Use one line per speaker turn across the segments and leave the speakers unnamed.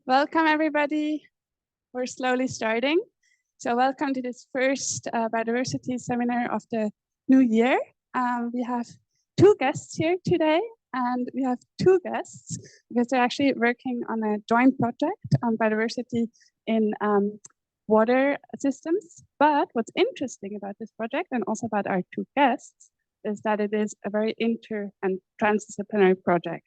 Welcome, everybody. We're slowly starting. So welcome to this first biodiversity seminar of the new year. We have two guests here today, and we have two guests because they're actually working on a joint project on biodiversity in water systems. But what's interesting about this project and also about our two guests is that it is a very inter and transdisciplinary project.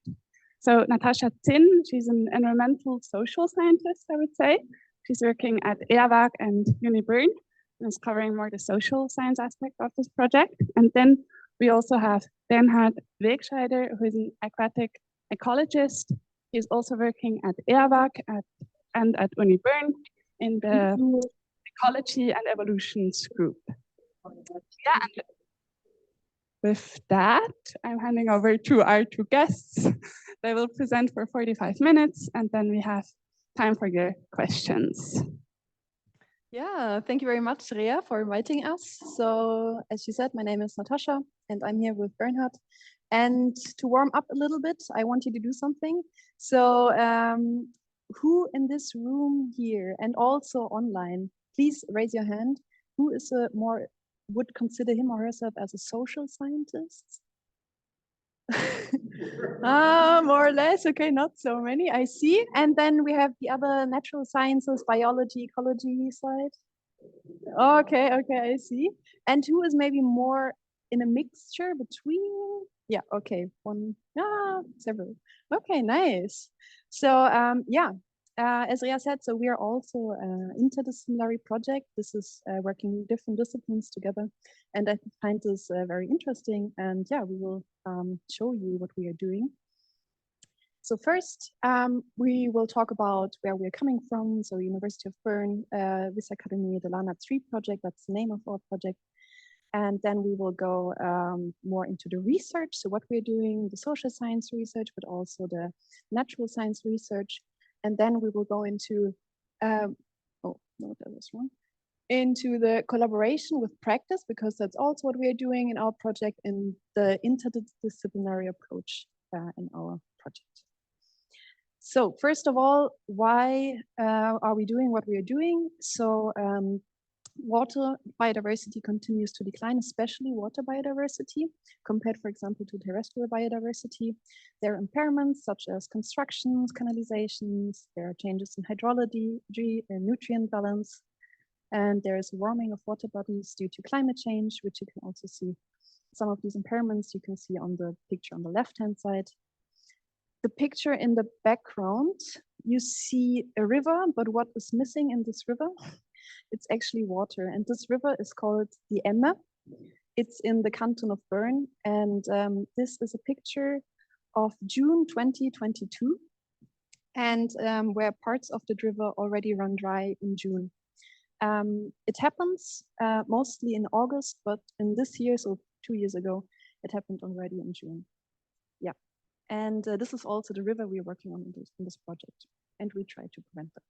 So Natascha Zinn, she's an environmental social scientist, I would say. She's working at Eawag and Bern and is covering more the social science aspect of this project. And then we also have Bernhard Wegscheider, who is an aquatic ecologist. He's also working at Eawag and at Bern in the ecology and evolutions group. Yeah, and with that, I'm handing over to our two guests. They will present for 45 minutes, and then we have time for your questions.
Yeah, thank you very much, Rea, for inviting us. So, as you said, my name is Natascha, and I'm here with Bernhard. And to warm up a little bit, I want you to do something. So, who in this room here and also online, please raise your hand. Who is would consider him or herself as a social scientist? More or less. Okay, not so many, I see. And then we have the other natural sciences, biology, ecology side. Okay, I see. And who is maybe more in a mixture between? Yeah, okay, several. Okay, nice. So as Rea said, so we are also an interdisciplinary project. This is working different disciplines together. And I find this very interesting. And yeah, we will show you what we are doing. So first, we will talk about where we're coming from. So University of Bern, Wiss Academy, the LANA 3 project, that's the name of our project. And then we will go more into the research. So what we're doing, the social science research, but also the natural science research. And then we will go into, into the collaboration with practice, because that's also what we are doing in our project, in the interdisciplinary approach in our project. So first of all, why are we doing what we are doing? So water biodiversity continues to decline, especially water biodiversity, compared, for example, to terrestrial biodiversity. There are impairments such as constructions, canalizations, there are changes in hydrology and nutrient balance, and there is warming of water bodies due to climate change, which you can also see. Some of these impairments you can see on the picture on the left-hand side. The picture in the background, you see a river, but what is missing in this river? It's actually water, and this river is called the Emme. It's in the canton of Bern, and this is a picture of June 2022, and where parts of the river already run dry in June. It happens mostly in August, but in this year, so 2 years ago, it happened already in June. Yeah, and this is also the river we're working on in this project, and we try to prevent that.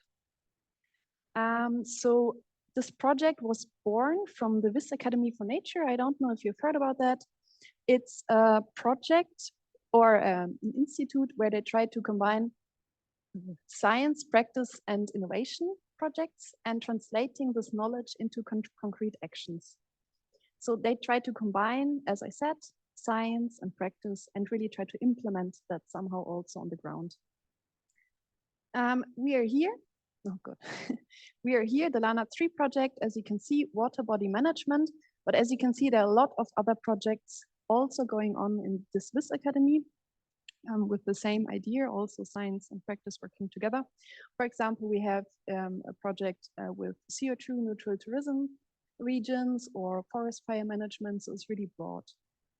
So this project was born from the Wiss Academy for Nature. I don't know if you've heard about that. It's a project or an institute where they try to combine science, practice, and innovation projects and translating this knowledge into concrete actions. So they try to combine, as I said, science and practice and really try to implement that somehow also on the ground. We are here. Oh, good. We are here, the LANA 3 project, as you can see, water body management. But as you can see, there are a lot of other projects also going on in this Wiss Academy with the same idea, also science and practice working together. For example, we have a project with CO2 neutral tourism regions or forest fire management, so it's really broad.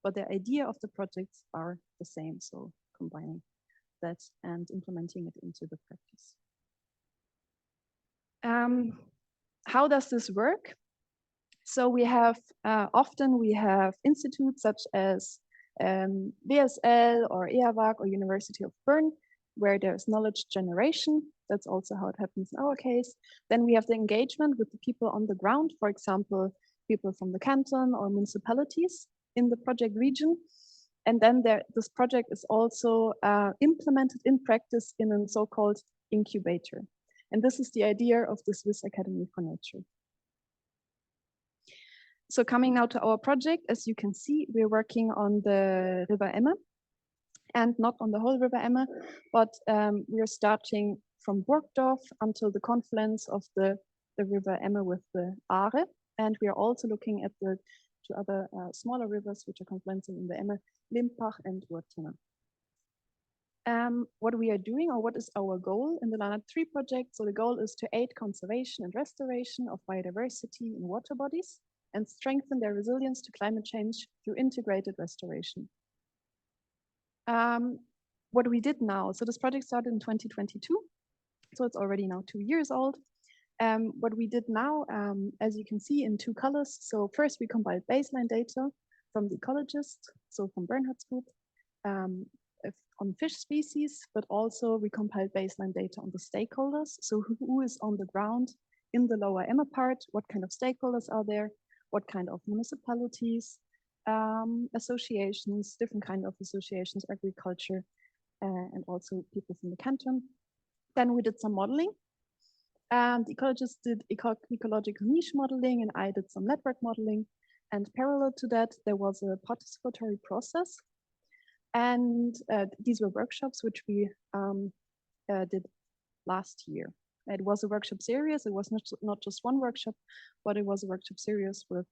But the idea of the projects are the same, so combining that and implementing it into the practice. How does this work? So we have, often we have institutes such as WSL or Eawag or University of Bern, where there's knowledge generation. That's also how it happens in our case. Then we have the engagement with the people on the ground, for example, people from the canton or municipalities in the project region. And then this project is also implemented in practice in a so-called incubator. And this is the idea of the Swiss Academy for Nature. So coming now to our project, as you can see, we're working on the River Emme, and not on the whole River Emme, but we are starting from Burgdorf until the confluence of the River Emme with the Aare. And we are also looking at the two other smaller rivers which are confluencing in the Emme, Limpach and Urtena. What we are doing, or what is our goal in the LANA 3 project? So the goal is to aid conservation and restoration of biodiversity in water bodies and strengthen their resilience to climate change through integrated restoration. What we did now, so this project started in 2022, so it's already now 2 years old. What we did now, as you can see in 2 colors, so first we compiled baseline data from the ecologists, so from Bernhard's group, on fish species, but also we compiled baseline data on the stakeholders, so who is on the ground in the lower Emme part, what kind of stakeholders are there, what kind of municipalities, associations, different kind of associations, agriculture, and also people from the canton. Then we did some modeling. The ecologists did ecological niche modeling, and I did some network modeling. And parallel to that, there was a participatory process. And these were workshops which we did last year. It was a workshop series. It was not just one workshop, but it was a workshop series with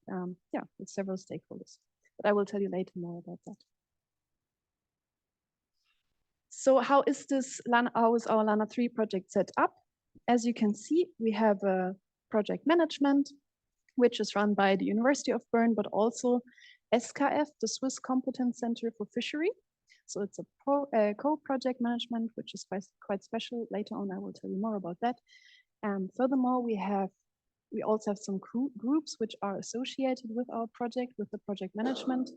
with several stakeholders. But I will tell you later more about that. So how is our LANA 3 project set up? As you can see, we have a project management, which is run by the University of Bern, but also SKF, the Swiss Competence Center for Fishery. So it's a co-project management, which is quite special. Later on, I will tell you more about that. Furthermore, we also have some groups which are associated with our project, with the project management,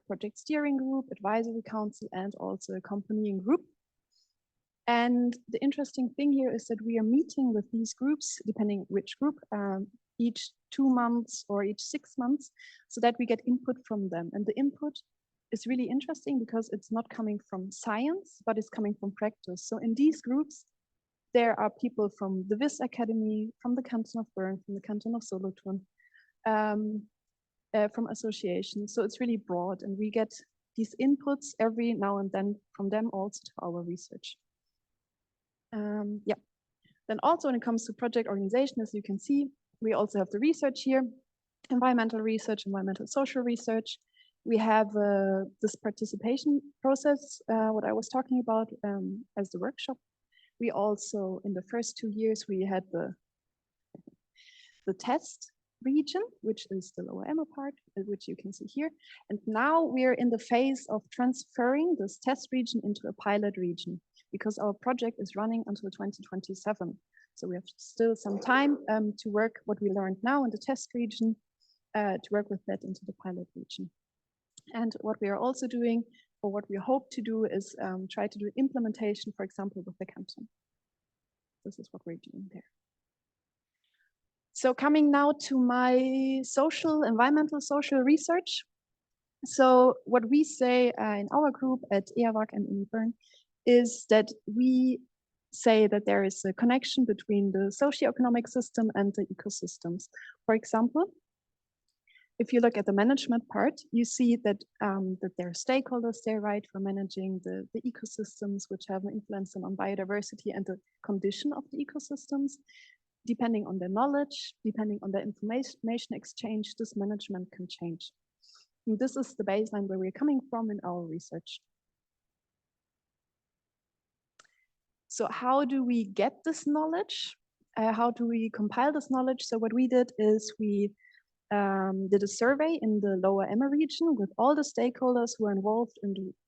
project steering group, advisory council, and also accompanying group. And the interesting thing here is that we are meeting with these groups, depending which group, each 2 months or each 6 months, so that we get input from them. And the input is really interesting because it's not coming from science, but it's coming from practice. So in these groups, there are people from the Swiss Academy, from the canton of Bern, from the canton of Solothurn, from associations. So it's really broad, and we get these inputs every now and then from them also to our research. Then also when it comes to project organization, as you can see, we also have the research here, environmental research, environmental social research. We have this participation process, what I was talking about as the workshop. We also, in the first 2 years, we had the test region, which is the lower Emme part, which you can see here. And now we're in the phase of transferring this test region into a pilot region, because our project is running until 2027. So we have still some time to work what we learned now in the test region, to work with that into the pilot region. And what we are also doing, or what we hope to do, is try to do implementation, for example, with the canton. This is what we're doing there. So coming now to my environmental social research. So what we say in our group at Eawag and in Bern is that we say that there is a connection between the socioeconomic system and the ecosystems. For example, if you look at the management part, you see that there are stakeholders there, right, for managing the ecosystems, which have an influence on biodiversity and the condition of the ecosystems. Depending on their knowledge, depending on their information exchange, this management can change. And this is the baseline where we're coming from in our research. So how do we get this knowledge? How do we compile this knowledge? So what we did is we did a survey in the lower Emme region with all the stakeholders who are involved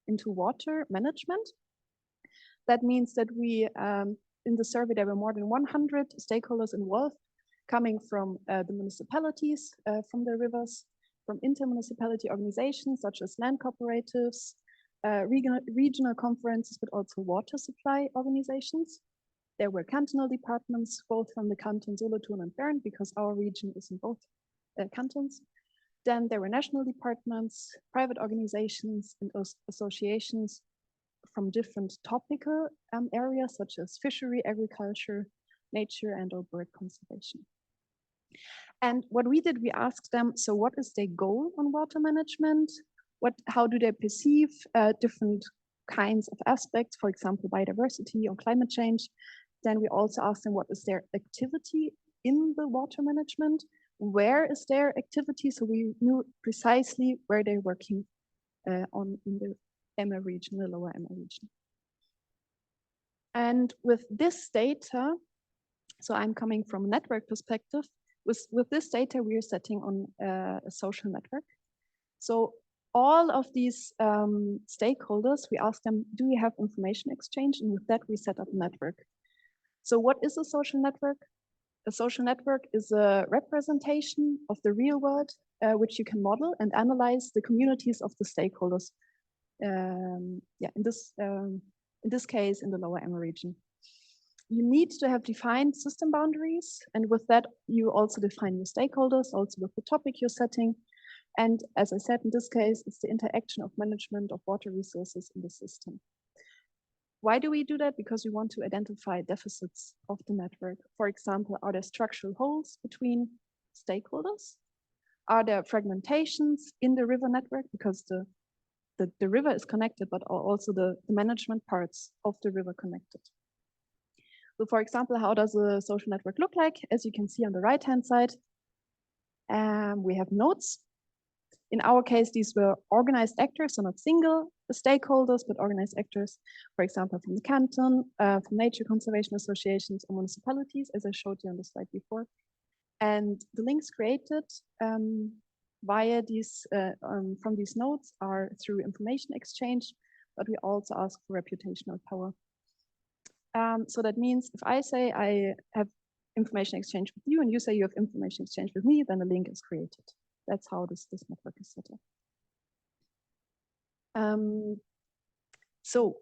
into water management. That means that we, in the survey, there were more than 100 stakeholders involved, coming from the municipalities, from the rivers, from intermunicipality organizations such as land cooperatives, regional conferences, but also water supply organizations. There were cantonal departments, both from the canton Solothurn and Bern, because our region is in both cantons. Then there were national departments, private organizations, and associations, from different topical areas such as fishery, agriculture, nature, and/or bird conservation. And what we did, we asked them, so what is their goal on water management? How do they perceive different kinds of aspects, for example, biodiversity or climate change? Then we also asked them what is their activity in the water management? Where is their activity? So we knew precisely where they're working in the Emma region, the lower Emma region. And with this data, so I'm coming from a network perspective, with this data, we are setting on a social network. So all of these stakeholders, we ask them, do you have information exchange? And with that, we set up a network. So what is a social network? A social network is a representation of the real world, which you can model and analyze the communities of the stakeholders. In this case, in the lower Emma region. You need to have defined system boundaries, and with that, you also define your stakeholders, also with the topic you're setting. And as I said, in this case, it's the interaction of management of water resources in the system. Why do we do that? Because we want to identify deficits of the network. For example, are there structural holes between stakeholders? Are there fragmentations in the river network? Because the river is connected, but are also the management parts of the river connected. So for example, how does a social network look like? As you can see on the right-hand side, we have nodes. In our case, these were organized actors, so not single stakeholders, but organized actors, for example, from the canton, from nature conservation associations or municipalities, as I showed you on the slide before. And the links created via these, from these nodes are through information exchange, but we also ask for reputational power. So that means if I say I have information exchange with you and you say you have information exchange with me, then a link is created. That's how this network is set up. So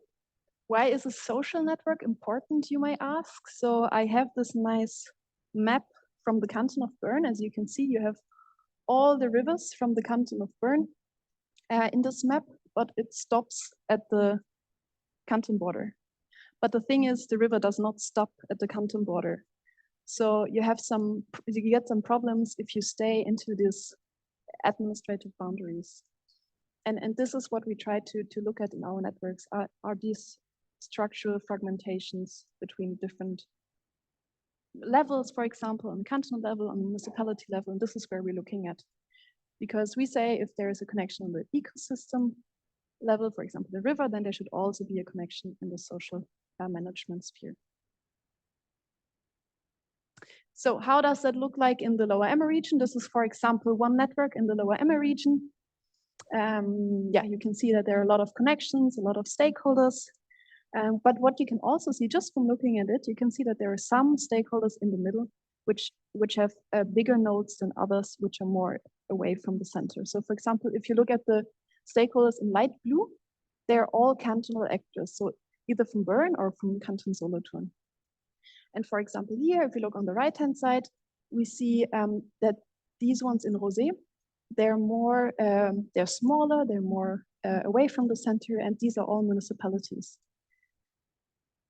why is a social network important, you may ask? So I have this nice map from the canton of Bern. As you can see, you have all the rivers from the canton of Bern in this map, but it stops at the canton border. But the thing is, the river does not stop at the canton border. So you get some problems if you stay into these administrative boundaries. And this is what we try to look at in our networks, are these structural fragmentations between different levels, for example, on the cantonal level, on the municipality level, and this is where we're looking at. Because we say if there is a connection on the ecosystem level, for example, the river, then there should also be a connection in the social management sphere. So how does that look like in the lower Emma region? This is, for example, one network in the lower Emma region. You can see that there are a lot of connections, a lot of stakeholders. But what you can also see just from looking at it, you can see that there are some stakeholders in the middle which have bigger nodes than others, which are more away from the center. So for example, if you look at the stakeholders in light blue, they're all cantonal actors. So either from Bern or from Canton Solothurn. And for example, here, if you look on the right-hand side, we see that these ones in rosé, they're more, they're smaller, they're more away from the center, and these are all municipalities.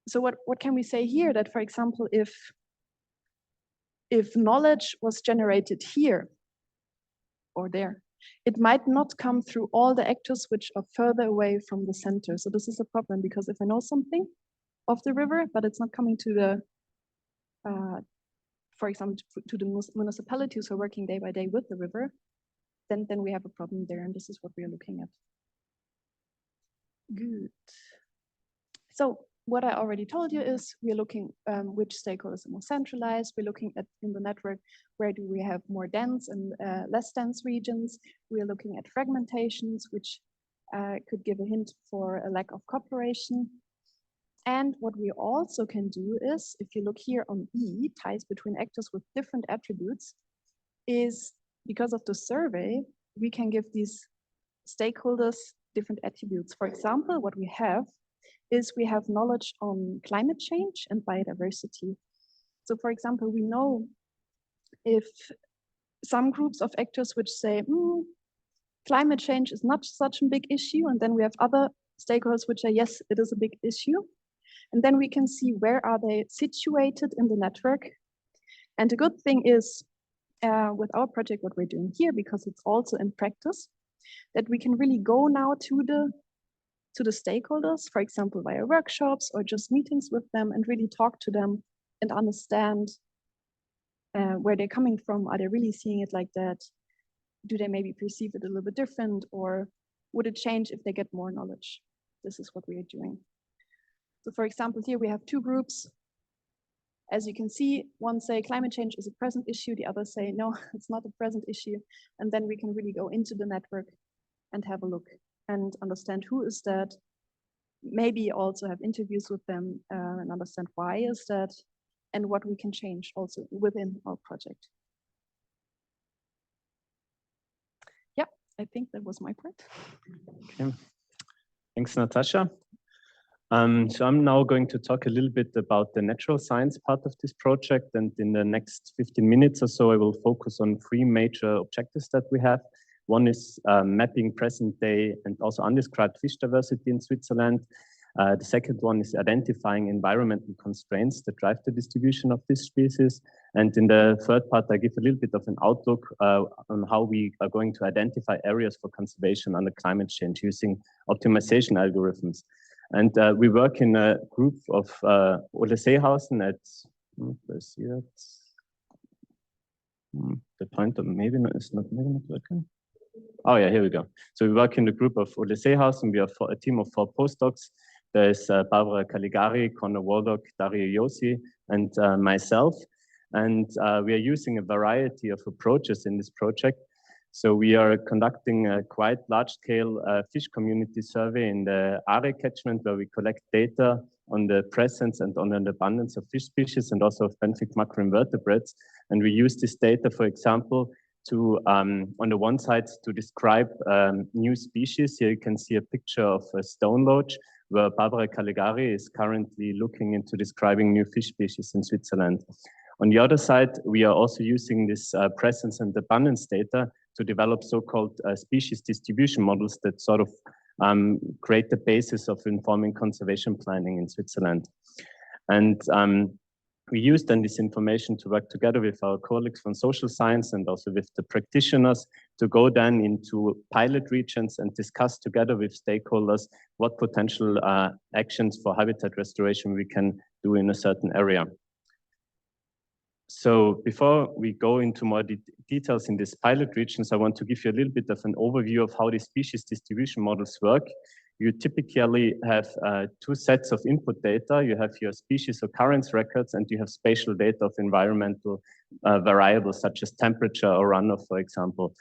So what can we say here? That, for example, if knowledge was generated here or there, it might not come through all the actors which are further away from the center. So this is a problem, because if I know something of the river, but it's not coming to the, for example, to the municipalities who are working day by day with the river, then we have a problem there, and this is what we are looking at. Good. So what I already told you is we're looking which stakeholders are more centralized. We're looking at in the network, where do we have more dense and less dense regions. We're looking at fragmentations, which could give a hint for a lack of cooperation. And what we also can do is, if you look here on E, ties between actors with different attributes, is because of the survey, we can give these stakeholders different attributes. For example, what we have is we have knowledge on climate change and biodiversity. So for example, we know if some groups of actors which say, climate change is not such a big issue, and then we have other stakeholders which are, yes, it is a big issue. And then we can see where are they situated in the network. And the good thing is with our project, what we're doing here, because it's also in practice, that we can really go now to the stakeholders, for example, via workshops or just meetings with them, and really talk to them and understand where they're coming from. Are they really seeing it like that? Do they maybe perceive it a little bit different, or would it change if they get more knowledge? This is what we are doing. So for example, here we have two groups. As you can see, one say climate change is a present issue, the others say, no, it's not a present issue. And then we can really go into the network and have a look and understand who is that, maybe also have interviews with them and understand why is that, and what we can change also within our project. Yeah, I think that was my part.
Okay. Thanks, Natascha. So I'm now going to talk a little bit about the natural science part of this project, and in the next 15 minutes or so, I will focus on three major objectives that we have. One is mapping present day and also undescribed fish diversity in Switzerland. The second one is identifying environmental constraints that drive the distribution of this species. And in the third part, I give a little bit of an outlook on how we are going to identify areas for conservation under climate change using optimization algorithms. And we work in a group of Ole Seehausen at, let's see that. The pointer maybe not, is not working. Oh yeah, here we go. So we work in the group of Ole Seehausen. We are a team of 4 postdocs. There's Barbara Caligari, Connor Waldock, Dario Yossi, and myself. And we are using a variety of approaches in this project. So we are conducting a quite large-scale fish community survey in the Are catchment, where we collect data on the presence and on the abundance of fish species and also of benthic macroinvertebrates. And we use this data, for example, to, on the one side, to describe new species. Here you can see a picture of a stone loach, where Barbara Caligari is currently looking into describing new fish species in Switzerland. On the other side, we are also using this presence and abundance data to develop so-called species distribution models that sort of create the basis of informing conservation planning in Switzerland. And we use then this information to work together with our colleagues from social science and also with the practitioners to go then into pilot regions and discuss together with stakeholders what potential actions for habitat restoration we can do in a certain area. So before we go into more details in these pilot regions, I want to give you a little bit of an overview of how these species distribution models work. You typically have 2 sets of input data. You have your species occurrence records, and you have spatial data of environmental variables such as temperature or runoff, for example.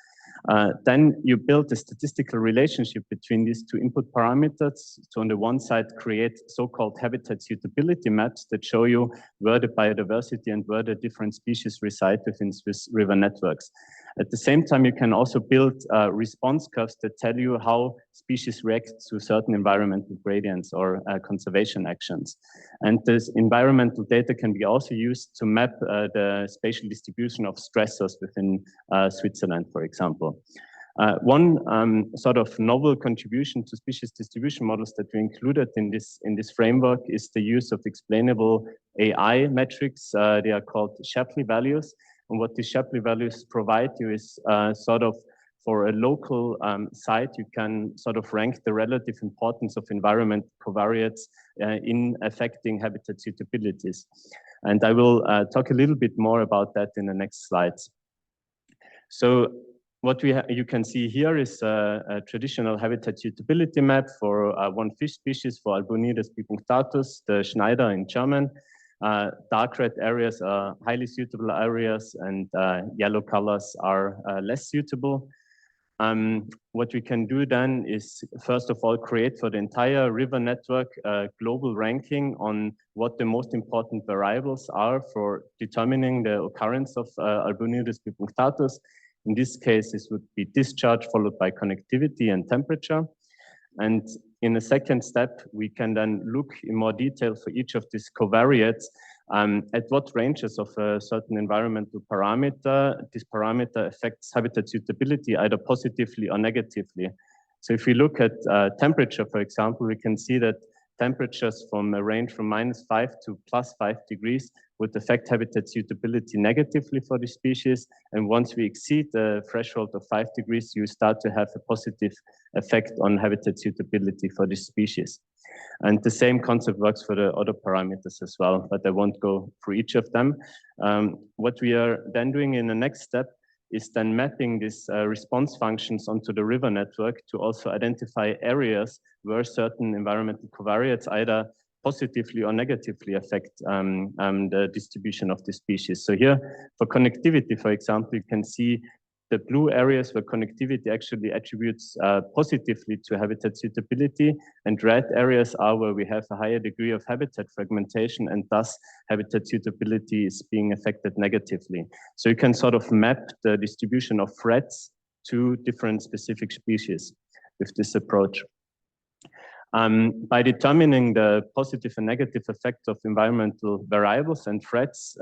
Then you build a statistical relationship between these 2 input parameters. So on the one side, create so-called habitat suitability maps that show you where the biodiversity and where the different species reside within Swiss river networks. At the same time, you can also build response curves that tell you how species react to certain environmental gradients or conservation actions. And this environmental data can be also used to map the spatial distribution of stressors within Switzerland, for example. One sort of novel contribution to species distribution models that we included in this framework is the use of explainable AI metrics. They are called Shapley values. And what these Shapley values provide you is sort of for a local site, you can sort of rank the relative importance of environment covariates in affecting habitat suitabilities. And I will talk a little bit more about that in the next slides. So what you can see here is a traditional habitat suitability map for one fish species, for Albonides bipunctatus, the Schneider in German. Dark red areas are highly suitable areas, and yellow colors are less suitable. What we can do then is, first of all, create for the entire river network a global ranking on what the most important variables are for determining the occurrence of Albonides bipunctatus. In this case, this would be discharge followed by connectivity and temperature. And in a second step, we can then look in more detail for each of these covariates at what ranges of a certain environmental parameter this parameter affects habitat suitability, either positively or negatively. So if we look at temperature, for example, we can see that temperatures from a range from -5 to +5 degrees would affect habitat suitability negatively for the species. And once we exceed the threshold of 5 degrees, you start to have a positive effect on habitat suitability for the species. And the same concept works for the other parameters as well, but I won't go through each of them. What we are then doing in the next step is then mapping these response functions onto the river network to also identify areas where certain environmental covariates either positively or negatively affect the distribution of the species. So here, for connectivity, for example, you can see the blue areas where connectivity actually attributes positively to habitat suitability, and red areas are where we have a higher degree of habitat fragmentation, and thus habitat suitability is being affected negatively. So you can sort of map the distribution of threats to different specific species with this approach. By determining the positive and negative effects of environmental variables and threats,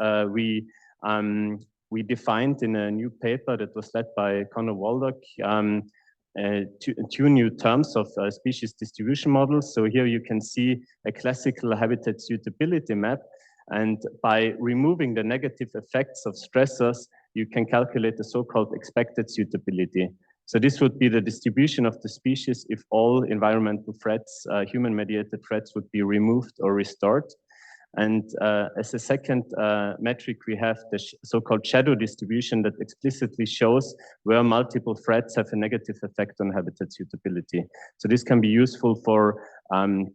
we defined in a new paper that was led by Conor Waldock two new terms of species distribution models. So here you can see a classical habitat suitability map, and by removing the negative effects of stressors, you can calculate the so-called expected suitability. So this would be the distribution of the species if all environmental threats, human-mediated threats, would be removed or restored. And as a second metric, we have the so-called shadow distribution that explicitly shows where multiple threats have a negative effect on habitat suitability. So this can be useful for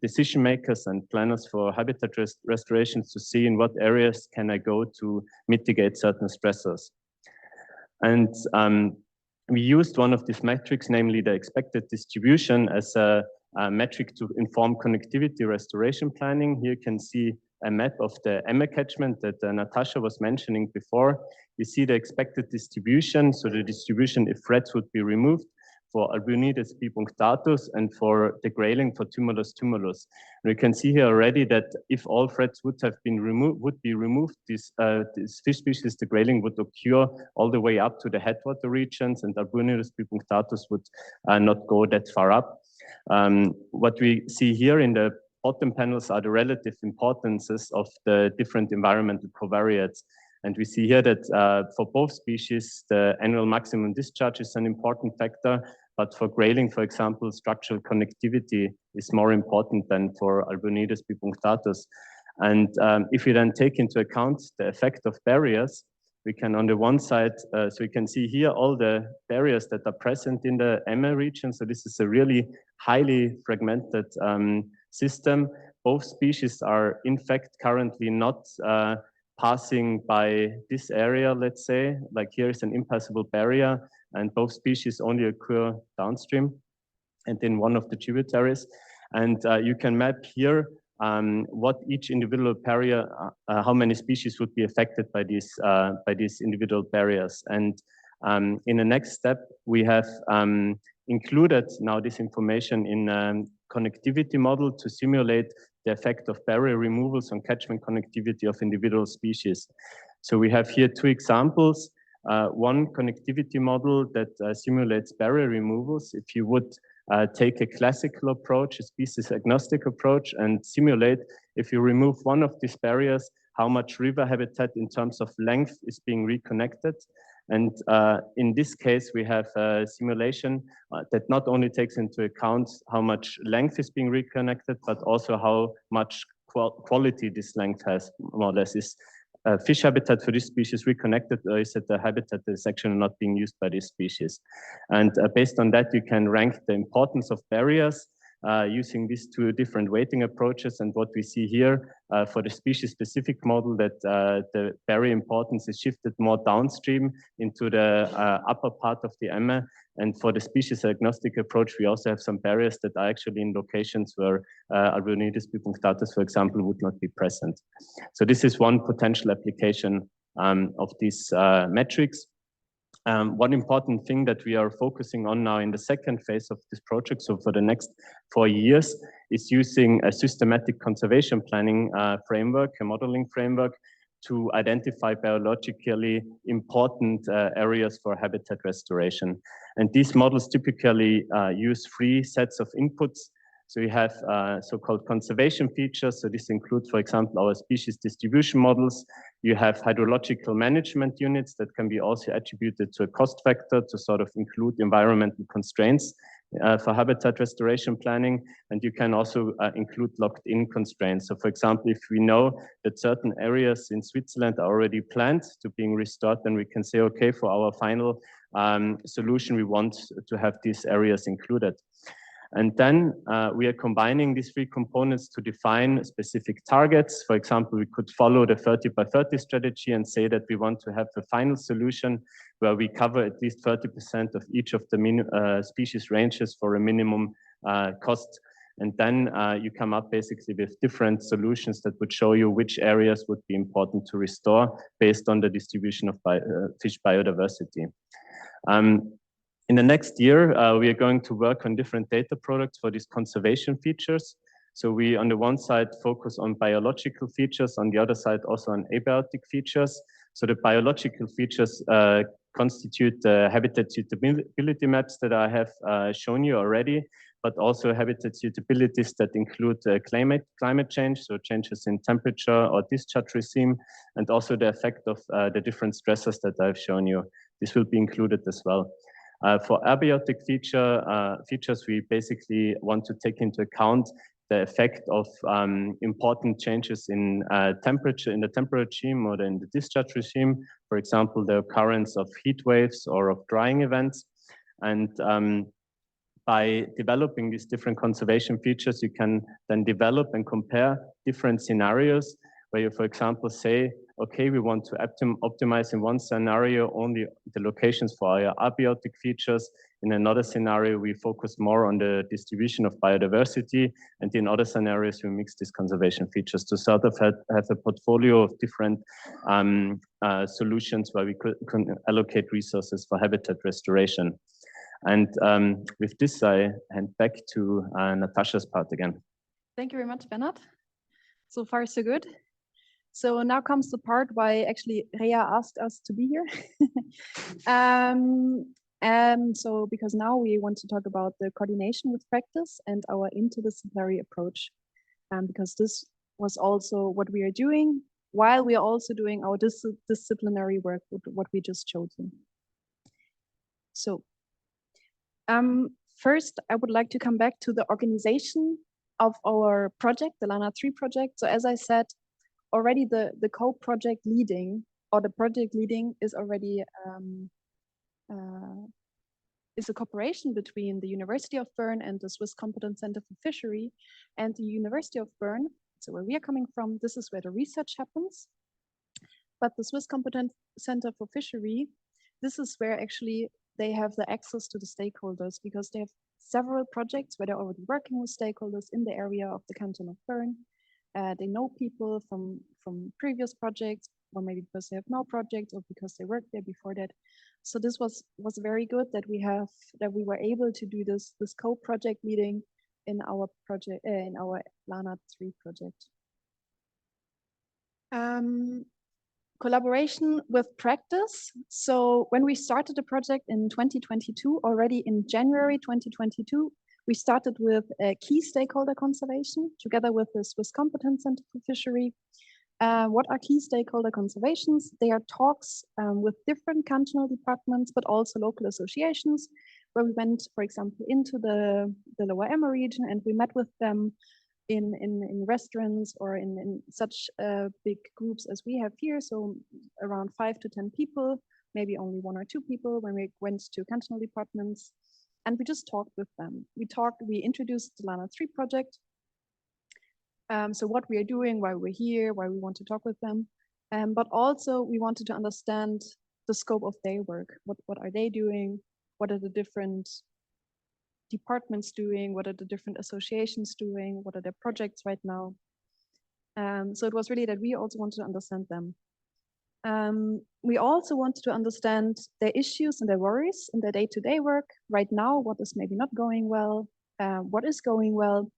decision makers and planners for habitat restorations to see in what areas can I go to mitigate certain stressors. And we used one of these metrics, namely the expected distribution, as a metric to inform connectivity restoration planning. Here you can see a map of the Emme catchment that Natascha was mentioning before. You see the expected distribution, so the distribution if threats would be removed for Albionides bipunctatus and for the grayling for Tumulus tumulus. And we can see here already that if all threats would be removed, this fish species, the grayling, would occur all the way up to the headwater regions, and Albionides bipunctatus would not go that far up. What we see here in the bottom panels are the relative importances of the different environmental covariates. And we see here that for both species, the annual maximum discharge is an important factor, but for grayling, for example, structural connectivity is more important than for Albionides bipunctatus. And if we then take into account the effect of barriers, we can on the one side, so you can see here all the barriers that are present in the Emme region. So this is a really highly fragmented system. Both species are in fact currently not passing by this area, let's say, like here is an impassable barrier, and both species only occur downstream and in one of the tributaries. And you can map here what each individual barrier, how many species would be affected by these individual barriers. And in the next step, we have included now this information in a connectivity model to simulate the effect of barrier removals on catchment connectivity of individual species. So we have here two examples. One connectivity model that simulates barrier removals. If you would take a classical approach, a species agnostic approach, and simulate if you remove one of these barriers, how much river habitat in terms of length is being reconnected. And in this case, we have a simulation that not only takes into account how much length is being reconnected, but also how much quality this length has, more or less. Is fish habitat for this species reconnected, or is it the habitat that is actually not being used by this species? And based on that, you can rank the importance of barriers using these two different weighting approaches. And what we see here for the species-specific model, that the barrier importance is shifted more downstream into the upper part of the Emme. And for the species-agnostic approach, we also have some barriers that are actually in locations where Albionides bipunctatus, for example, would not be present. So this is one potential application of these metrics. One important thing that we are focusing on now in the second phase of this project, so for the next 4 years, is using a systematic conservation planning framework, a modeling framework, to identify biologically important areas for habitat restoration. And these models typically use 3 sets of inputs. So you have so-called conservation features. So this includes, for example, our species distribution models. You have hydrological management units that can be also attributed to a cost factor to sort of include environmental constraints for habitat restoration planning. And you can also include locked-in constraints. So for example, if we know that certain areas in Switzerland are already planned to being restored, then we can say, okay, for our final solution, we want to have these areas included. And then we are combining these 3 components to define specific targets. For example, we could follow the 30 by 30 strategy and say that we want to have a final solution where we cover at least 30% of each of the species ranges for a minimum cost. And then you come up basically with different solutions that would show you which areas would be important to restore based on the distribution of fish biodiversity. In the next year, we are going to work on different data products for these conservation features. So we, on the one side, focus on biological features, on the other side, also on abiotic features. So the biological features constitute the habitat suitability maps that I have shown you already, but also habitat suitabilities that include climate change, so changes in temperature or discharge regime, and also the effect of the different stressors that I've shown you. This will be included as well. For abiotic features, we basically want to take into account the effect of important changes in temperature, in the temperature regime or in the discharge regime. For example, the occurrence of heat waves or of drying events. And by developing these different conservation features, you can then develop and compare different scenarios where you, for example, say, okay, we want to optimize in one scenario only the locations for our abiotic features. In another scenario, we focus more on the distribution of biodiversity. And in other scenarios, we mix these conservation features to sort of have a portfolio of different solutions where we can allocate resources for habitat restoration. And with this, I hand back to Natascha's part again.
Thank you very much, Bernhard. So far, so good. So now comes the part why actually Rea asked us to be here. And so because now we want to talk about the coordination with practice and our interdisciplinary approach. Because this was also what we are doing while we are also doing our disciplinary work, what we just showed you. So first, I would like to come back to the organization of our project, the LANA 3 project. So as I said, already the co-project leading or the project leading is already is a cooperation between the University of Bern and the Swiss Competence Center for Fishery and the University of Bern. So where we are coming from, this is where the research happens. But the Swiss Competence Center for Fishery, this is where actually they have the access to the stakeholders because they have several projects where they're already working with stakeholders in the area of the canton of Bern. They know people from previous projects, or maybe because they have no projects or because they worked there before that. So this was very good that we were able to do this co-project leading in our project in our LANA 3 project. Collaboration with practice. So when we started the project in 2022, already in January 2022, we started with key stakeholder conservation together with the Swiss Competence Center for Fishery. What are key stakeholder conservations? They are talks with different cantonal departments, but also local associations, where we went, for example, into the Lower Emmer region and we met with them in restaurants or in such big groups as we have here. So around 5 to 10 people, maybe only 1 or 2 people when we went to cantonal departments. And we just talked with them. We introduced the LANA 3 project. So what we are doing, why we're here, why we want to talk with them. But also we wanted to understand the scope of their work. What are they doing? What are the different departments doing? What are the different associations doing? What are their projects right now? So it was really that we also wanted to understand them. We also wanted to understand their issues and their worries in their day-to-day work. Right now, what is maybe not going well, what is going well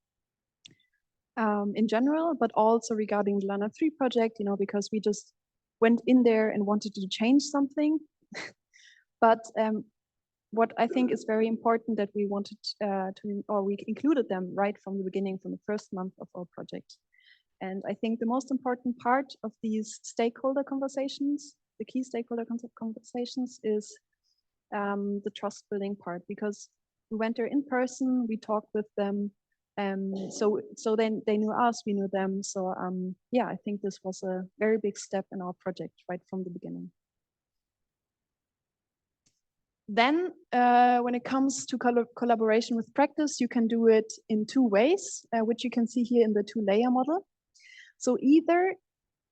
in general, but also regarding the LANA 3 project, because we just went in there and wanted to change something. But what I think is very important that we wanted we included them right from the beginning, from the first month of our project. And I think the most important part of these stakeholder conversations, the key stakeholder conversations, is the trust building part, because we went there in person, we talked with them, so then they knew us, we knew them. So yeah, I think this was a very big step in our project right from the beginning. Then when it comes to collaboration with practice, you can do it in two ways, which you can see here in the two-layer model. So either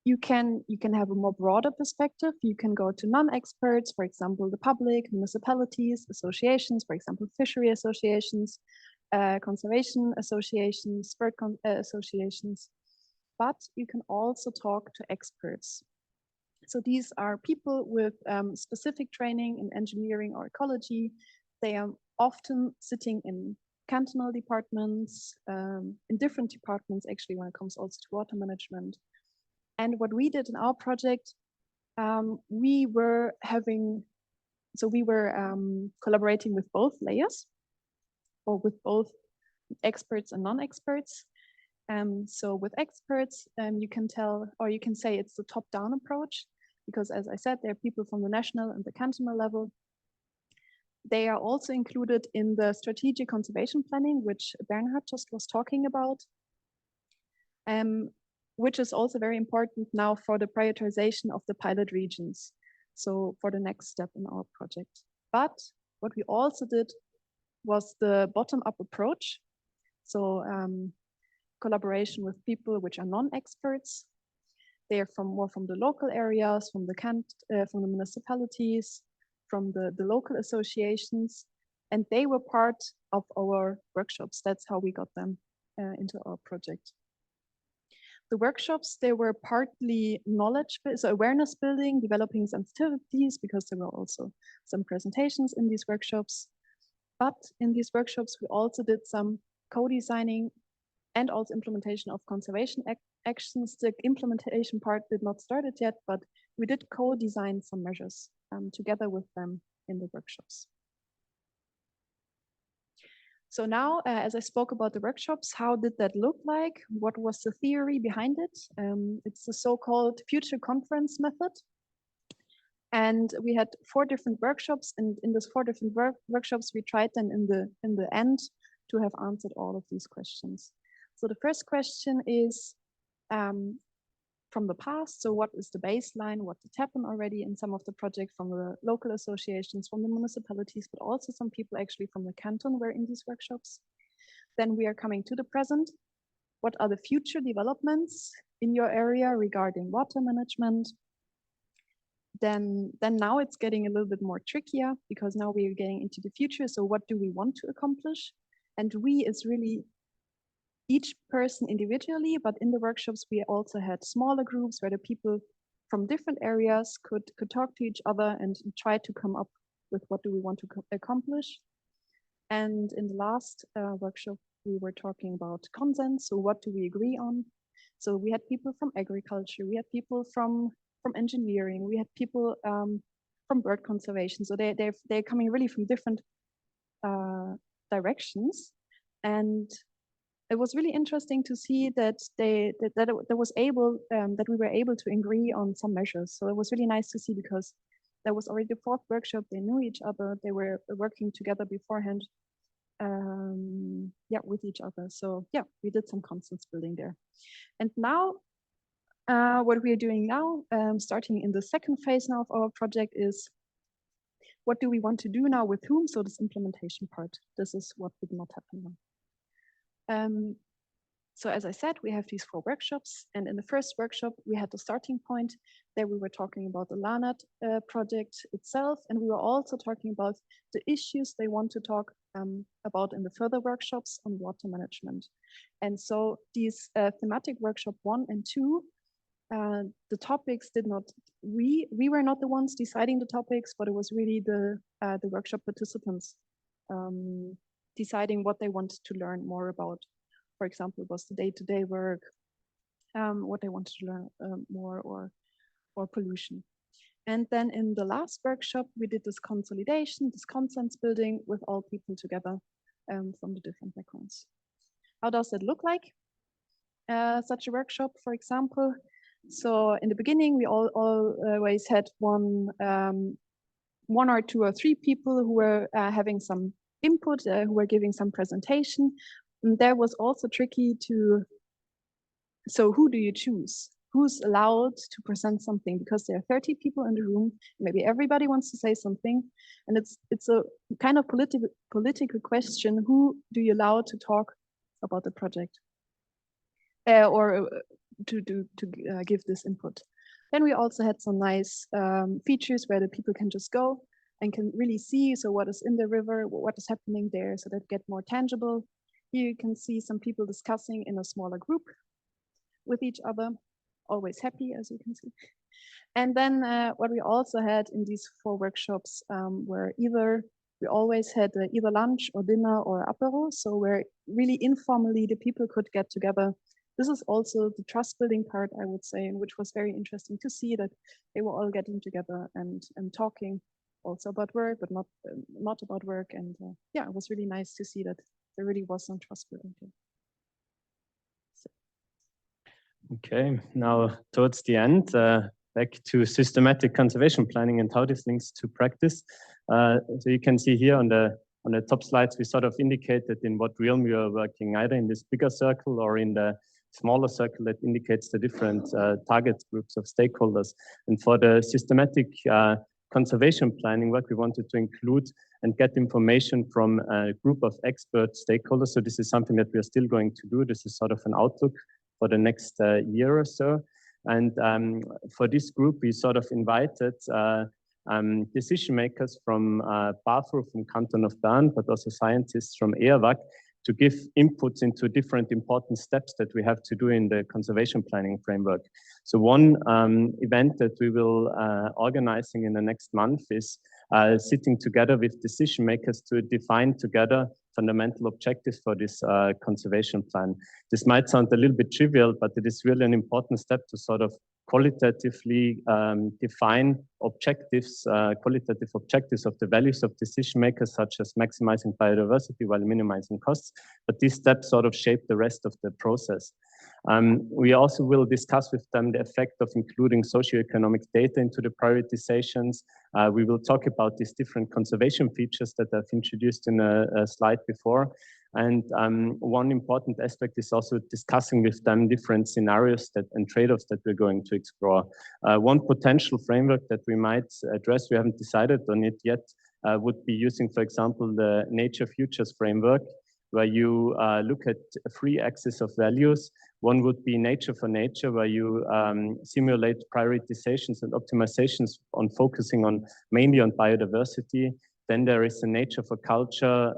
you can have a more broader perspective. You can go to non-experts, for example, the public, municipalities, associations, for example, fishery associations, conservation associations, bird associations. But you can also talk to experts. So these are people with specific training in engineering or ecology. They are often sitting in cantonal departments, in different departments actually when it comes also to water management. And what we did in our project, we were collaborating with both layers, or with both experts and non-experts. So with experts, you can tell, or you can say it's the top-down approach, because as I said, there are people from the national and the cantonal level. They are also included in the strategic conservation planning, which Bernhard just was talking about, which is also very important now for the prioritization of the pilot regions. So for the next step in our project. But what we also did was the bottom-up approach. So collaboration with people which are non-experts. They are more from the local areas, from the municipalities, from the local associations, and they were part of our workshops. That's how we got them into our project. The workshops, they were partly so awareness building, developing sensitivities, because there were also some presentations in these workshops. But in these workshops, we also did some co-designing and also implementation of conservation actions. The implementation part did not start it yet, but we did co-design some measures together with them in the workshops. So now, as I spoke about the workshops, how did that look like? What was the theory behind it? It's the so-called future conference method. And we had 4 different workshops, and in those 4 different workshops, we tried then in the end to have answered all of these questions. So the first question is from the past. So what is the baseline? What did happen already in some of the projects from the local associations, from the municipalities, but also some people actually from the canton were in these workshops. Then we are coming to the present. What are the future developments in your area regarding water management? Then now it's getting a little bit more trickier, because now we are getting into the future. So what do we want to accomplish? And we is really each person individually, but in the workshops, we also had smaller groups where the people from different areas could talk to each other and try to come up with what do we want to accomplish. And in the last workshop, we were talking about consent. So what do we agree on? So we had people from agriculture, we had people from engineering, we had people from bird conservation. So they're coming really from different directions. And it was really interesting to see that that we were able to agree on some measures. So it was really nice to see, because that was already the 4th workshop. They knew each other. They were working together beforehand, with each other. So yeah, we did some consensus building there. And now, what we are doing now, starting in the second phase now of our project, is what do we want to do now with whom? So this implementation part. This is what did not happen now. So as I said, we have these 4 workshops, and in the first workshop, we had the starting point. There we were talking about the LANAT project itself, and we were also talking about the issues they want to talk about in the further workshops on water management. And so these thematic workshop 1 and 2, the topics did not, we were not the ones deciding the topics, but it was really the workshop participants deciding what they wanted to learn more about. For example, it was the day-to-day work, what they wanted to learn more, or or pollution. And then in the last workshop, we did this consolidation, this consensus building with all people together from the different backgrounds. How does it look like? Such a workshop, for example. So in the beginning, we always had one or two or three people who were having some input, who were giving some presentation. And that was also tricky so who do you choose? Who's allowed to present something? Because there are 30 people in the room, maybe everybody wants to say something. And it's a kind of political question, who do you allow to talk about the project? Or to give this input. Then we also had some nice features where the people can just go and can really see, so what is in the river, what is happening there, so that get more tangible. Here you can see some people discussing in a smaller group with each other, always happy, as you can see. And then what we also had in these 4 workshops were we always had either lunch or dinner or apéro, so where really informally the people could get together. This is also the trust building part, I would say, which was very interesting to see that they were all getting together and talking also about work, but not about work. And yeah, it was really nice to see that there really was some trust building too. So.
Okay, now towards the end, back to systematic conservation planning and how this links to practice. So you can see here on the top slides, we sort of indicated in what realm we are working, either in this bigger circle or in the smaller circle that indicates the different target groups of stakeholders. And for the systematic conservation planning work, we wanted to include and get information from a group of expert stakeholders. So this is something that we are still going to do. This is sort of an outlook for the next year or so. And for this group, we sort of invited decision makers from BAFU, from Canton of Bern, but also scientists from Eawag, to give inputs into different important steps that we have to do in the conservation planning framework. So one event that we will organizing in the next month is sitting together with decision makers to define together fundamental objectives for this conservation plan. This might sound a little bit trivial, but it is really an important step to sort of qualitatively define objectives, qualitative objectives of the values of decision makers, such as maximizing biodiversity while minimizing costs. But these steps sort of shape the rest of the process. We also will discuss with them the effect of including socioeconomic data into the prioritizations. We will talk about these different conservation features that I've introduced in a slide before. And one important aspect is also discussing with them different scenarios and trade-offs that we're going to explore. One potential framework that we might address, we haven't decided on it yet, would be using, for example, the Nature Futures framework, where you look at 3 axes of values. One would be nature for nature, where you simulate prioritizations and optimizations on focusing on mainly on biodiversity. Then there is a nature for culture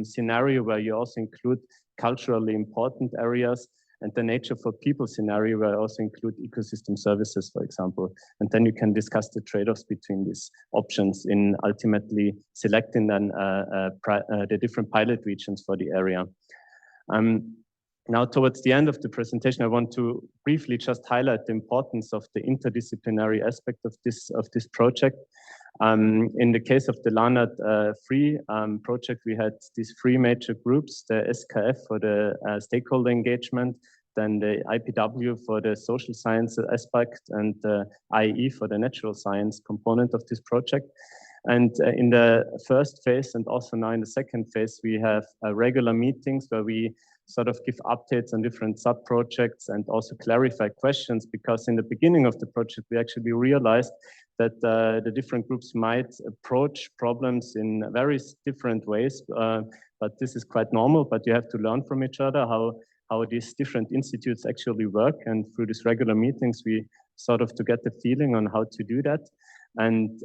scenario, where you also include culturally important areas, and the nature for people scenario, where I also include ecosystem services, for example. And then you can discuss the trade-offs between these options in ultimately selecting then the different pilot regions for the area. Now, towards the end of the presentation, I want to briefly just highlight the importance of the interdisciplinary aspect of this project. In the case of the LANAT 3 project, we had these 3 major groups: the SKF for the stakeholder engagement, then the IPW for the social science aspect, and the IE for the natural science component of this project. And in the first phase, and also now in the second phase, we have regular meetings where we sort of give updates on different sub-projects and also clarify questions, because in the beginning of the project, we actually realized that the different groups might approach problems in various different ways, but this is quite normal, but you have to learn from each other how these different institutes actually work. And through these regular meetings, we sort of to get the feeling on how to do that. And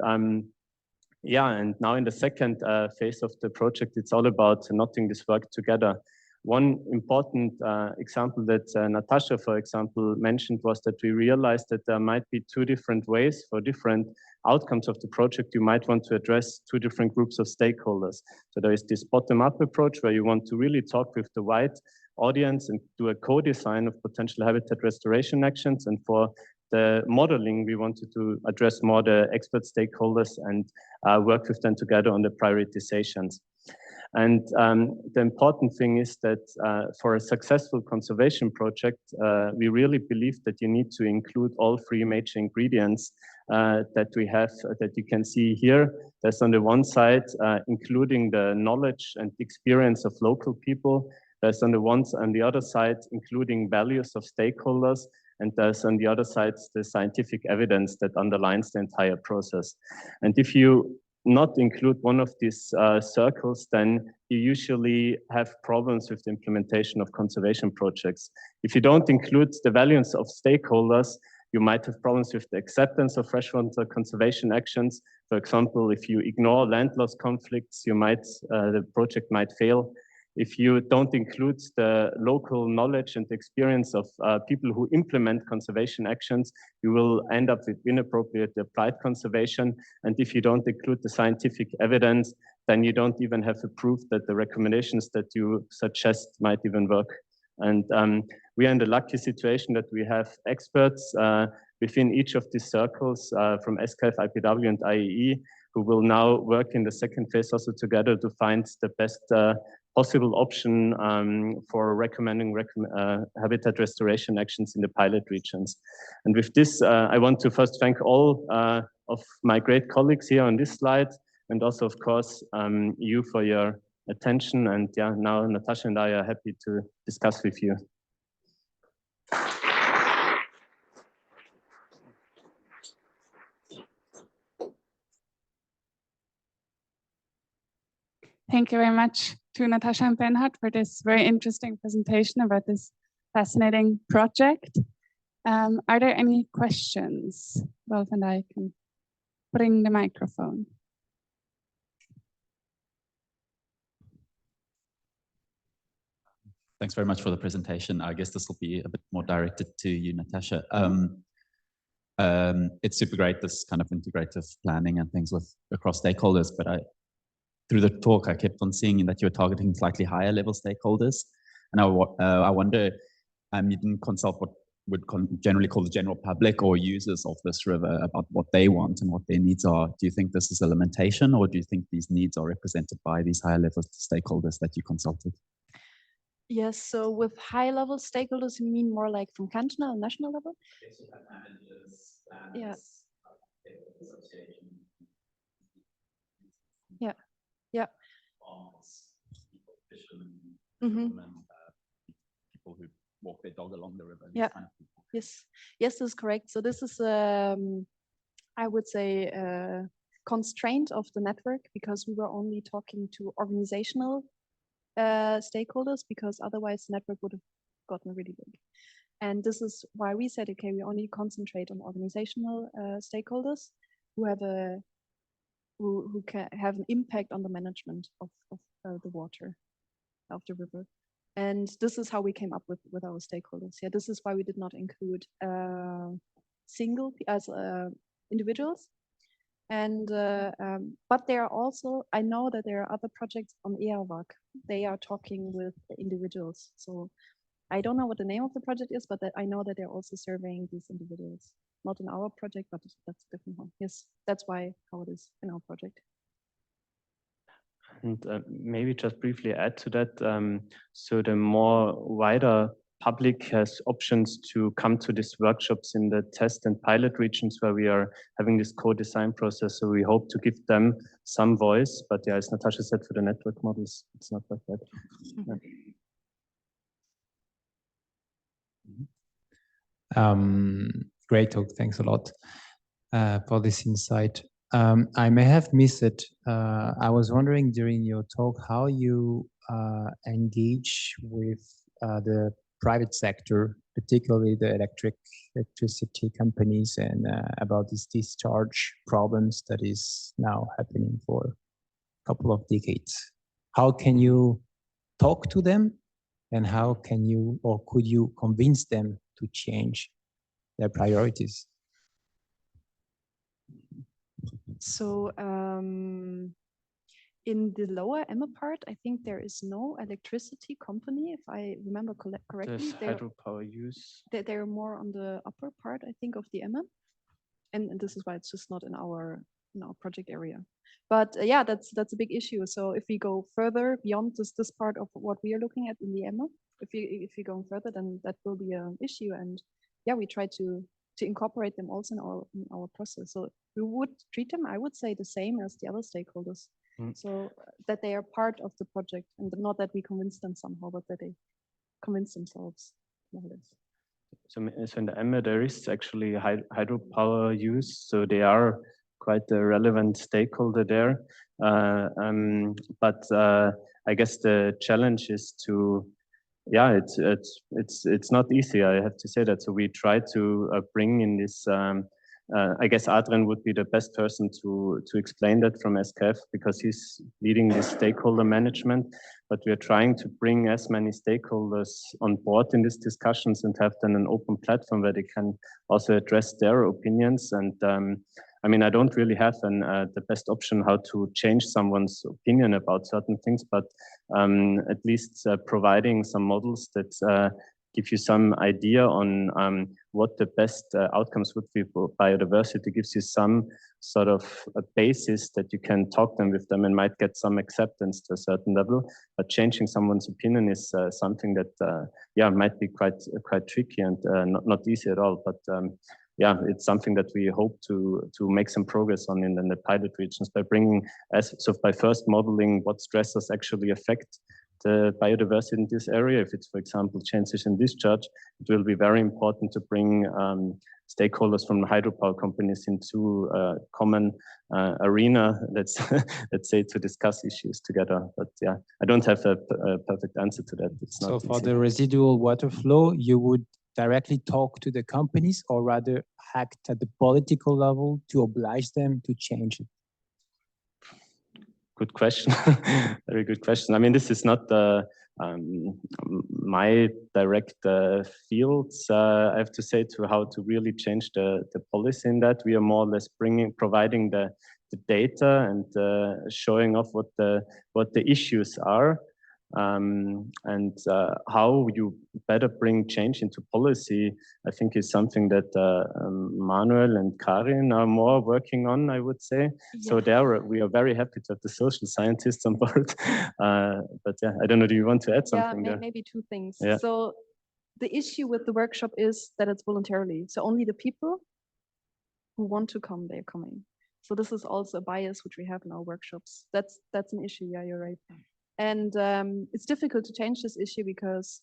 yeah, and now in the second phase of the project, it's all about knotting this work together. One important example that Natascha, for example, mentioned was that we realized that there might be 2 different ways for different outcomes of the project. You might want to address 2 different groups of stakeholders. So there is this bottom-up approach where you want to really talk with the wide audience and do a co-design of potential habitat restoration actions. And for the modeling, we wanted to address more the expert stakeholders and work with them together on the prioritizations. And the important thing is that for a successful conservation project, we really believe that you need to include all three major ingredients that we have, that you can see here. There's on the one side, including the knowledge and experience of local people. There's on the other side, including values of stakeholders. And there's on the other side, the scientific evidence that underlines the entire process. And if you not include one of these circles, then you usually have problems with the implementation of conservation projects. If you don't include the values of stakeholders, you might have problems with the acceptance of freshwater conservation actions. For example, if you ignore land loss conflicts, the project might fail. If you don't include the local knowledge and experience of people who implement conservation actions, you will end up with inappropriate applied conservation. And if you don't include the scientific evidence, then you don't even have a proof that the recommendations that you suggest might even work. And we are in the lucky situation that we have experts within each of these circles from SKF, IPW, and IEE, who will now work in the second phase also together to find the best possible option for recommending habitat restoration actions in the pilot regions. And with this, I want to first thank all of my great colleagues here on this slide, and also, of course, you for your attention. And yeah, now Natascha and I are happy to discuss with you.
Thank you very much to Natascha and Bernhard for this very interesting presentation about this fascinating project. Are there any questions? Wolf and I can bring the microphone.
Thanks very much for the presentation. I guess this will be a bit more directed to you, Natascha. It's super great, this kind of integrative planning and things across stakeholders, but through the talk, I kept on seeing that you were targeting slightly higher level stakeholders. And I wonder, you didn't consult what would generally call the general public or users of this river about what they want and what their needs are. Do you think this is a limitation, or do you think these needs are represented by these higher level stakeholders that you consulted?
Yes, so with high level stakeholders, you mean more like from cantonal and national level? Yeah. Yeah. Yeah.
People who walk their dog along the river.
Yeah.
Kind of
Yes. Yes, that's correct. So this is, I would say, a constraint of the network, because we were only talking to organizational stakeholders, because otherwise the network would have gotten really big. And this is why we said, okay, we only concentrate on organizational stakeholders who have who can have an impact on the management of the water of the river. And this is how we came up with our stakeholders. Yeah, this is why we did not include individuals. And but there are also, I know that there are other projects on Eawag. They are talking with individuals. So I don't know what the name of the project is, but I know that they're also surveying these individuals. Not in our project, but that's a different one. Yes, that's how it is in our project.
And maybe just briefly add to that. So the more wider public has options to come to these workshops in the test and pilot regions where we are having this co-design process. So we hope to give them some voice. But yeah, as Natascha said, for the network models, it's not like that.
Yeah. Great talk. Thanks a lot for this insight. I may have missed it. I was wondering during your talk how you engage with the private sector, particularly the electricity companies, and about this discharge problems that is now happening for a couple of decades. How can you talk to them, and how can you, or could you convince them to change their priorities?
So In the lower Emma part, I think there is no electricity company, if I remember correctly.
There's hydropower use.
They're more on the upper part, I think, of the Emma, and this is why it's just not in our project area. But yeah, that's a big issue. So if we go further beyond this part of what we are looking at in the Emma, if you go further, then that will be an issue. And yeah, we try to incorporate them also in our process. So we would treat them, I would say, the same as the other stakeholders. So that they are part of the project, and not that we convince them somehow, but that they convince themselves.
So in the EMA, there is actually hydropower use, so they are quite a relevant stakeholder there. But I guess the challenge is to, yeah, it's not easy. I have to say that. So we try to bring in this. I guess Adrian would be the best person to explain that from SKF, because he's leading this stakeholder management. But we are trying to bring as many stakeholders on board in these discussions and have then an open platform where they can also address their opinions. And I mean, I don't really have the best option how to change someone's opinion about certain things, but at least providing some models that give you some idea on what the best outcomes would be for biodiversity, gives you some sort of a basis that you can talk with them and might get some acceptance to a certain level. But changing someone's opinion is something that, yeah, might be quite tricky and not easy at all. But yeah, it's something that we hope to make some progress on in the pilot regions by bringing, by first modeling what stressors actually affect the biodiversity in this area. If it's, for example, changes in discharge, it will be very important to bring stakeholders from the hydropower companies into a common arena, let's say, to discuss issues together. But yeah, I don't have a perfect answer to that. It's not
so
easy.
For the residual water flow, you would directly talk to the companies, or rather act at the political level to oblige them to change it?
Good question. Very good question. I mean, this is not my direct fields, I have to say, to how to really change the policy in that. We are more or less providing the data and showing off what the issues are. And how you better bring change into policy, I think, is something that Manuel and Karin are more working on, I would say. Yeah. So there we are very happy to have the social scientists on board. But yeah, I don't know, do you want to add something there?
Maybe two things.
Yeah.
So the issue with the workshop is that it's voluntarily. So only the people who want to come, they're coming. So this is also a bias which we have in our workshops. That's an issue, yeah, you're right. And it's difficult to change this issue because,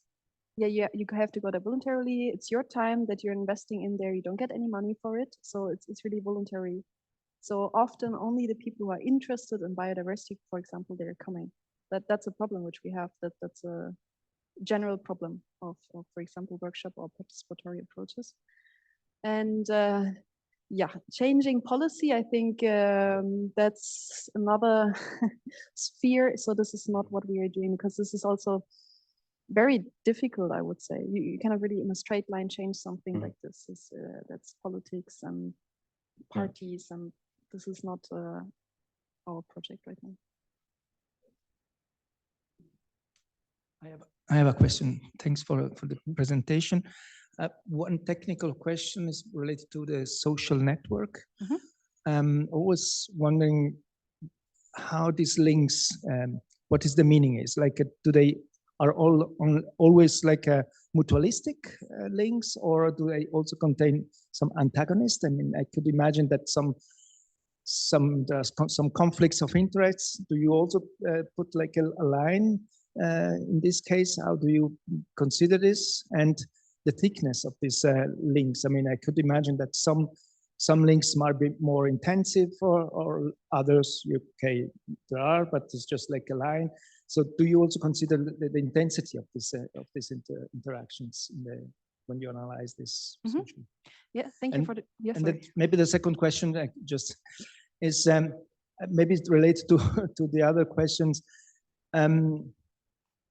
yeah, you have to go there voluntarily. It's your time that you're investing in there. You don't get any money for it. So it's really voluntary. So often only the people who are interested in biodiversity, for example, they're coming. That's a problem which we have. That's a general problem of for example, workshop or participatory approaches. And yeah, changing policy, I think that's another sphere. So this is not what we are doing, because this is also very difficult, I would say. You cannot really in a straight line change something like this. That's politics and parties, and this is not our project right now.
I have a question. Thanks for the presentation. One technical question is related to the social network. I was wondering how these links, what is the meaning is? Like, do they are always like a mutualistic links, or do they also contain some antagonists? I mean, I could imagine that there's some conflicts of interest. Do you also put like a line in this case? How do you consider this? And the thickness of these links. I mean, I could imagine that some links might be more intensive, or others, okay, there are, but it's just like a line. So do you also consider the intensity of these interactions when you analyze this?
Yeah, thank you for the. Yes,
and maybe the second question just is maybe it's related to the other questions. I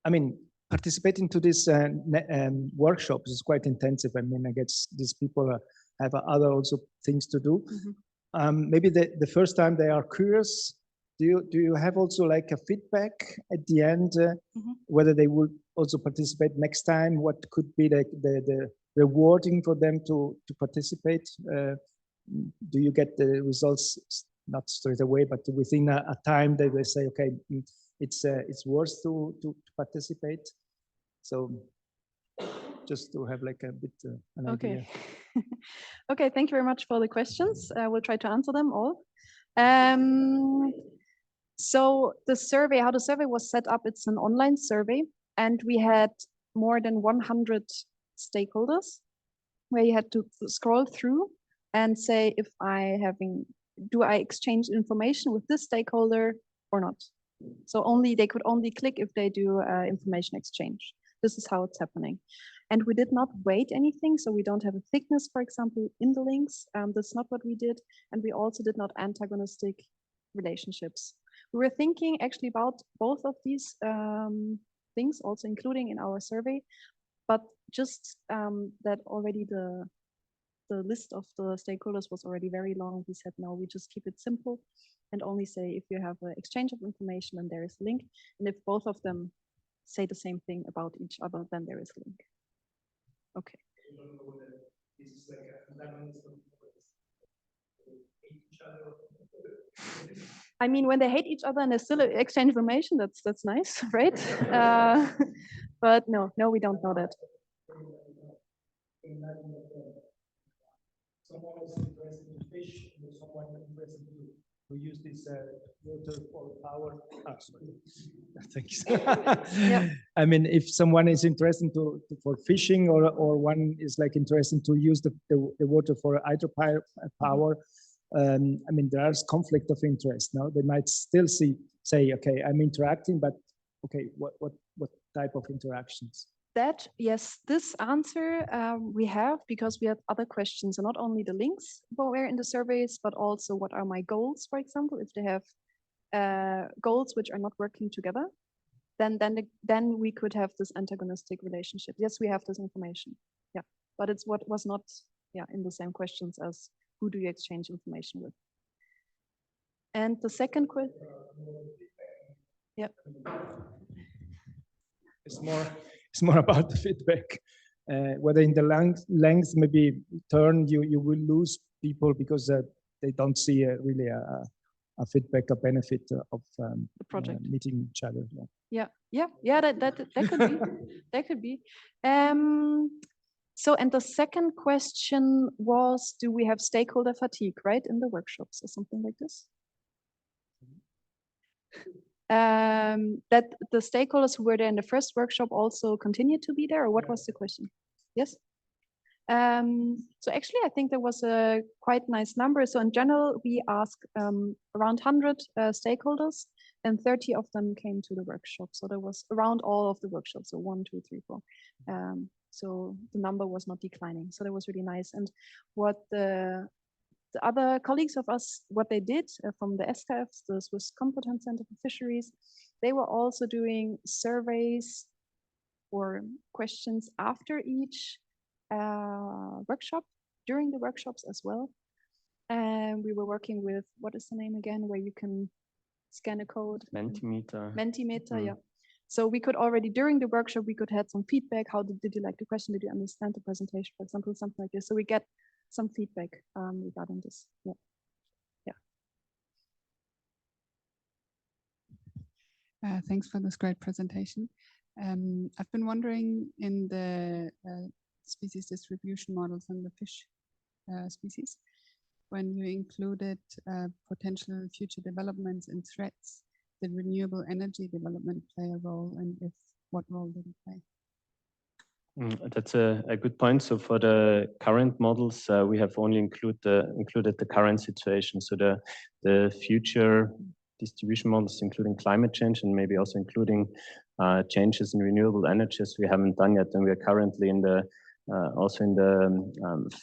mean, participating to this workshops is quite intensive. I mean, I guess these people have other also things to do. Maybe the first time they are curious do you have also like a feedback at the end, whether they would also participate next time? What could be the rewarding for them to participate? Do you get the results not straight away, but within a time that they say, okay, it's worth to participate? So just to have like a bit an idea.
Okay, thank you very much for the questions. We'll try to answer them all. So the survey, how the survey was set up, it's an online survey, and we had more than 100 stakeholders where you had to scroll through and say if do I exchange information with this stakeholder or not? So they could only click if they do information exchange. This is how it's happening. And we did not weight anything, so we don't have a thickness, for example, in the links. That's not what we did. And we also did not antagonistic relationships. We were thinking actually about both of these things, also including in our survey, but just that already the list of the stakeholders was already very long. We said, no, we just keep it simple and only say if you have an exchange of information and there is a link. And if both of them say the same thing about each other, then there is a link. Okay. I mean, when they hate each other and they still exchange information, that's nice, right? But no, we don't know that.
Someone is interested in fish, and someone is interested to use this water for power. Sorry. Thanks.
Yeah.
I mean, if someone is interested for fishing, or one is like interested to use the water for hydropower, I mean, there is conflict of interest. Now they might still say, okay, I'm interacting, but okay, what type of interactions?
That, yes, this answer we have because we have other questions, and not only the links were in the surveys, but also what are my goals, for example. If they have goals which are not working together, then we could have this antagonistic relationship. Yes, we have this information. Yeah, but it's what was not in the same questions as who do you exchange information with. And the second question. Yeah.
It's more about the feedback. Whether in the length maybe turn you will lose people because they don't see really a feedback, a benefit of the
project
meeting each other.
Yeah. That could be. That could be. So, and the second question was, do we have stakeholder fatigue, right, in the workshops or something like this? That the stakeholders who were there in the first workshop also continue to be there, or what was the question? Yes. So actually, I think there was a quite nice number. So in general, we asked around 100 stakeholders, and 30 of them came to the workshop. So there was around all of the workshops, so 1, 2, 3, 4. So the number was not declining. So that was really nice. And what the other colleagues of us, what they did from the SKFs, the Swiss Competence Center for Fisheries, they were also doing surveys or questions after each workshop, during the workshops as well. And we were working with, what is the name again, where you can scan a code?
Mentimeter.
Mentimeter, yeah. So we could already, during the workshop, we could have some feedback. How did you like the question? Did you understand the presentation, for example, something like this? So we get some feedback regarding this.
Thanks for this great presentation. I've been wondering in the species distribution models and the fish species, when you included potential future developments and threats, did renewable energy development play a role, and if what role did it play?
That's a good point. So for the current models, we have only included the current situation. So the future distribution models, including climate change and maybe also including changes in renewable energies, we haven't done yet, and we are currently in the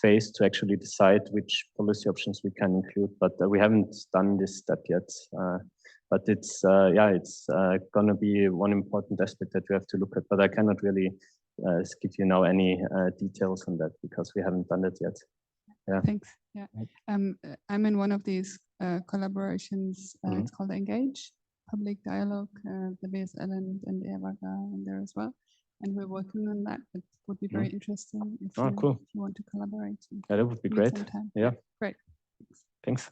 phase to actually decide which policy options we can include. But we haven't done this step yet. But it's going to be one important aspect that we have to look at. But I cannot really give you now any details on that because we haven't done it yet. Yeah.
Thanks. Yeah, I'm in one of these collaborations. It's called Engage, Public Dialogue, the BSL and the Eawag are in there as well. And we're working on that. It would be very interesting if,
Cool.
if you want to collaborate.
Yeah, that would be great.
Sometime.
Yeah.
Great.
Thanks.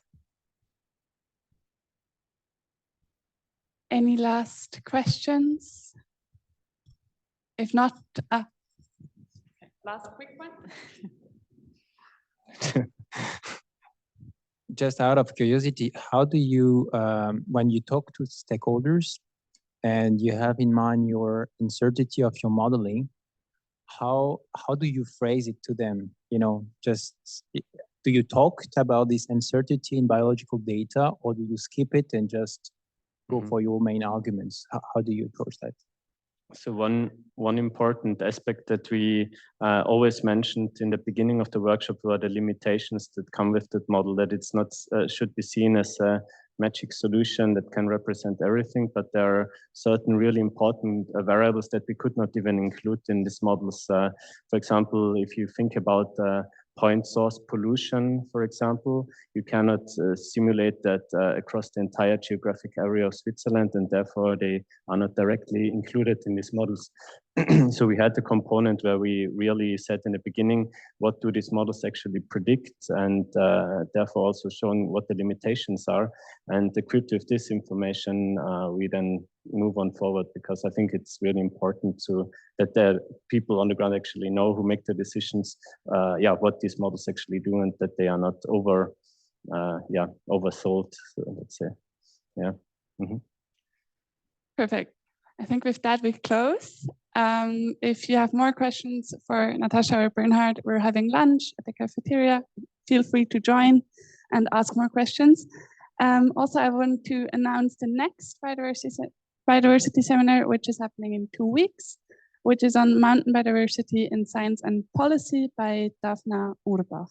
Any last questions? If not, last quick one.
Just out of curiosity, how do you, when you talk to stakeholders and you have in mind your uncertainty of your modeling, how do you phrase it to them? You know, just do you talk about this uncertainty in biological data, or do you skip it and just go for your main arguments? How do you approach that?
So one important aspect that we always mentioned in the beginning of the workshop were the limitations that come with that model, that it's not should be seen as a magic solution that can represent everything, but there are certain really important variables that we could not even include in these models. For example, if you think about point source pollution, for example, you cannot simulate that across the entire geographic area of Switzerland, and therefore they are not directly included in these models. So we had the component where we really said in the beginning, what do these models actually predict, and therefore also showing what the limitations are. And equipped with this information, we then move on forward, because I think it's really important that the people on the ground actually know, who make the decisions, what these models actually do, and that they are not oversold, let's say. Yeah.
Perfect. I think with that we close. If you have more questions for Natascha or Bernhard, we're having lunch at the cafeteria. Feel free to join and ask more questions. Also, I want to announce the next biodiversity seminar, which is happening in 2 weeks, which is on mountain biodiversity in science and policy by Daphna Urbach.